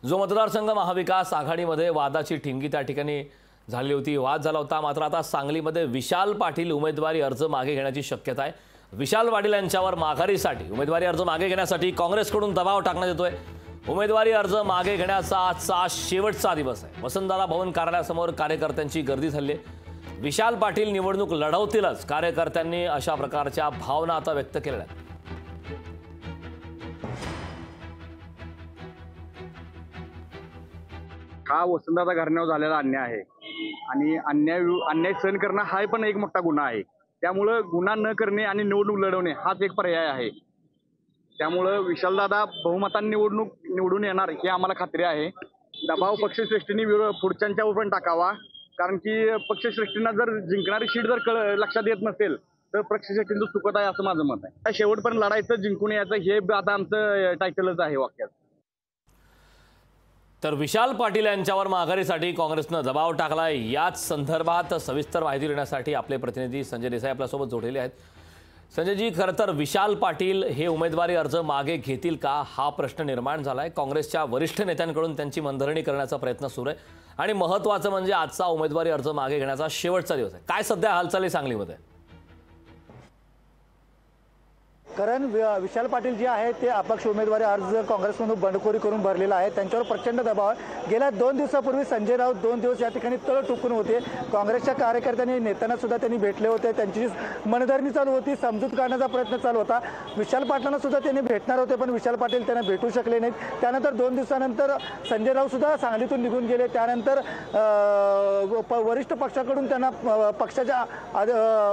जो मतदारसंघ महाविकास आघाडीमध्ये वादाची ठिणगी त्या ठिकाणी झाली होती, वाद झाला होता। मात्र आता सांगलीमध्ये विशाल पाटील उमेदवारी अर्ज मागे घेण्याची शक्यता आहे। विशाल पाटील यांच्यावर माघारीसाठी उमेदवारी अर्ज मागे घेण्यासाठी काँग्रेसकडून दबाव टाकण्यात येतोय। उमेदवारी अर्ज मागे घेण्याचा आजचा शेवटचा दिवस आहे। वसंतदादा भवन कार्यालयासमोर कार्यकर्त्यांची गर्दी झाली आहे। विशाल पाटील निवडणूक लढवतीलच, कार्यकर्त्यांनी अशा प्रकारच्या भावना आता व्यक्त केल्या आहेत। हा वसंतदादा घराण्यावर झालेला अन्याय आहे आणि अन्याय सहन करणं हा पण एक मोठा गुन्हा आहे। त्यामुळे गुन्हा न करणे आणि निवडणूक लढवणे हाच एक पर्याय आहे। त्यामुळे विशालदादा बहुमताने निवडून येणार हे आम्हाला खात्री आहे। दबाव पक्षश्रेष्ठींनी पुढच्यांच्यावर पण टाकावा, कारण की पक्षश्रेष्ठींना जर जिंकणारी सीट जर लक्षात येत नसेल तर पक्षश्रेष्ठींचं चुकत आहे असं माझं मत आहे। शेवटपर्यंत लढायचं, जिंकून यायचं हे आता आमचं टायटलच आहे वाक्यात। तर विशाल पाटील यांच्यावर माघारीसाठी काँग्रेसनं दबाव टाकलाय। याच संदर्भात सविस्तर माहिती देण्यासाठी आपले प्रतिनिधी संजय देसाई आपल्यासोबत जोडलेले आहेत। संजय जी, खरं तर विशाल पाटील हे उमेदवारी अर्ज मागे घेतील का हा प्रश्न निर्माण झालाय। काँग्रेसच्या वरिष्ठ नेत्यांकडून त्यांची मनधरणी करण्याचा प्रयत्न सुरू आहे आणि महत्त्वाचं म्हणजे आजचा उमेदवारी अर्ज मागे घेण्याचा शेवटचा दिवस आहे। काय सध्या हालचाली सांगलीमध्ये? कारण विशाल पाटील जे आहे ते अपक्ष उमेदवारी अर्ज काँग्रेसमधून बंडखोरी करून भरलेला आहे। त्यांच्यावर प्रचंड दबाव आहे। गेल्या 2 दिवसापूर्वी संजय राऊत 2 दिवस या ठिकाणी तळ टुकून होते। काँग्रेसच्या कार्यकर्त्यांनी नेत्यांना सुद्धा त्यांनी भेटले होते। त्यांची मनधरणी चालू होती, समजूत काढण्याचा प्रयत्न चालू होता। विशाल पाटलांना सुद्धा त्यांनी भेटणार होते, पण विशाल पाटील त्यांना भेटू शकले नाहीत। त्यानंतर 2 दिवसानंतर संजय राऊत सुद्धा सांगलीतून निघून गेले। त्यानंतर वरिष्ठ पक्षाकडून त्यांना पक्षाच्या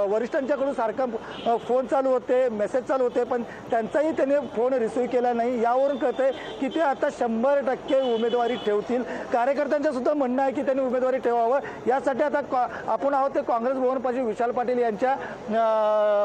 वरिष्ठांच्याकडून सारखं फोन चालू होते, मेसेज चालू होते, पण त्यांचाही त्याने फोन रिसीव्ह केला नाही। यावरून कळतंय की ते आता 100% उमेदवारी ठेवतील। कार्यकर्त्यांचं सुद्धा म्हणणं आहे की त्यांनी उमेदवारी ठेवावं। यासाठी आता आपण आहोत ते काँग्रेस भवनपाशी विशाल पाटील यांच्या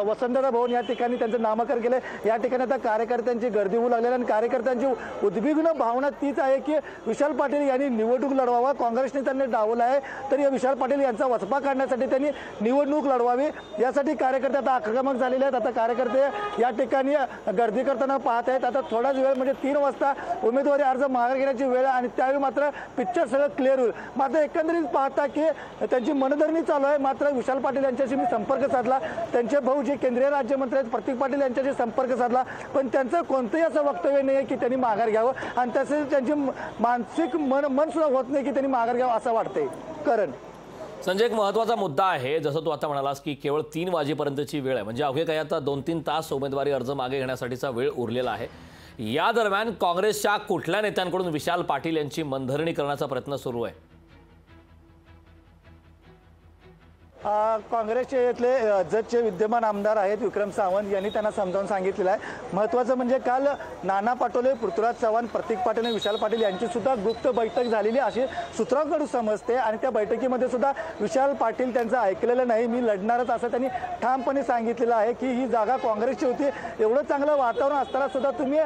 वसंतदादा भवन या ठिकाणी त्यांचं नामकरण केलं। या ठिकाणी आता कार्यकर्त्यांची गर्दी होऊ लागलेली आणि कार्यकर्त्यांची उद्विग्न भावना तीच आहे की विशाल पाटील यांनी निवडणूक लढवावा। काँग्रेसने त्यांनी डावलं आहे तर या विशाल पाटील यांचा वचपा काढण्यासाठी त्यांनी निवडणूक लढवावी, यासाठी कार्यकर्ते आता आक्रमक झालेले आहेत। आता कार्यकर्ते या ठिकाणी गर्दी करताना पाहत आहेत। आता थोडाच वेळ म्हणजे 3 वाजता उमेदवारी अर्ज मागे घेण्याची वेळ आणि त्यावेळी मात्र पिक्चर सगळं क्लिअर होईल। मात्र एकंदरीत पाहता की त्यांची मनधरणी चालू आहे। मात्र विशाल पाटील यांच्याशी मी संपर्क साधला, त्यांचे भाऊ जे केंद्रीय राज्यमंत्री आहेत प्रतीक पाटील यांच्याशी संपर्क साधला, पण त्यांचं कोणतंही असं वक्तव्य नाही आहे की त्यांनी माघार घ्यावं आणि तसेच त्यांची मानसिक मन सुद्धा होत नाही की त्यांनी माघार घ्यावं असं वाटतंय। करण संजय, एक महत्त्वाचा मुद्दा आहे, जसं तू आता म्हणालास की केवळ 3 वाजेपर्यंतची वेळ आहे, म्हणजे अवघे काही आता 2-3 तास उमेदवारी अर्ज मागे घेण्यासाठीचा वेळ उरलेला आहे। या दरम्यान काँग्रेसच्या कुठल्या नेत्यांकडून विशाल पाटील यांची मनधरणी करण्याचा प्रयत्न सुरू आहे? काँग्रेसचे इथले जतचे विद्यमान आमदार आहेत विक्रम सावंत यांनी त्यांना समजावून सांगितलेलं आहे। महत्त्वाचं म्हणजे काल नाना पाटोले, पृथ्वीराज चव्हाण, प्रतीक पाटील आणि विशाल पाटील यांची सुद्धा गुप्त बैठक झालेली अशी सूत्रांकडून समजते आणि त्या बैठकीमध्ये सुद्धा विशाल पाटील त्यांचं ऐकलेलं नाही। मी लढणारच असं त्यांनी ठामपणे सांगितलेलं आहे की ही जागा काँग्रेसची होती। एवढं चांगलं वातावरण असताना सुद्धा तुम्ही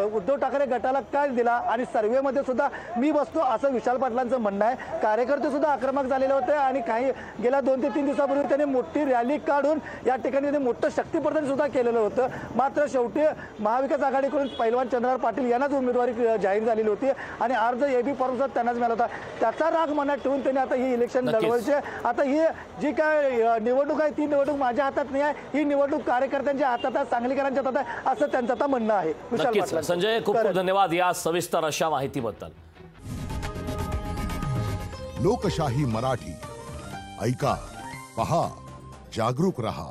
उद्धव ठाकरे गटाला काय दिला आणि सर्वेमध्ये सुद्धा मी बसतो असं विशाल पाटलांचं म्हणणं आहे। कार्यकर्ते सुद्धा आक्रमक झालेले होते आणि काही गेल्या 2 ते 3 दिवसापूर्वी त्यांनी मोठी रॅली काढून या ठिकाणी त्यांनी मोठं शक्तीप्रदर्शन सुद्धा केलेलं होतं। मात्र शेवटी महाविकास आघाडीकडून पैलवान चंद्रहार पाटील यांनाच उमेदवारी जाहीर झालेली होती आणि अर्ज एबी फॉर्म सुद्धा त्यांनाच मिळाला होता। त्याचा राग मनात ठेवून त्यांनी आता ही इलेक्शन लढवायचे। आता ही जी काय निवडणूक आहे ती निवडणूक माझ्या हातात नाही आहे, ही निवडणूक कार्यकर्त्यांच्या हातात आहे, सांगलीकरांच्या हातात आहे असं त्यांचं आता म्हणणं आहे। विशाल पाटील संजय, खूप खूप धन्यवाद या सविस्तर अशा माहितीबद्दल। लोकशाही मराठी ऐका, पहा, जागरूक रहा।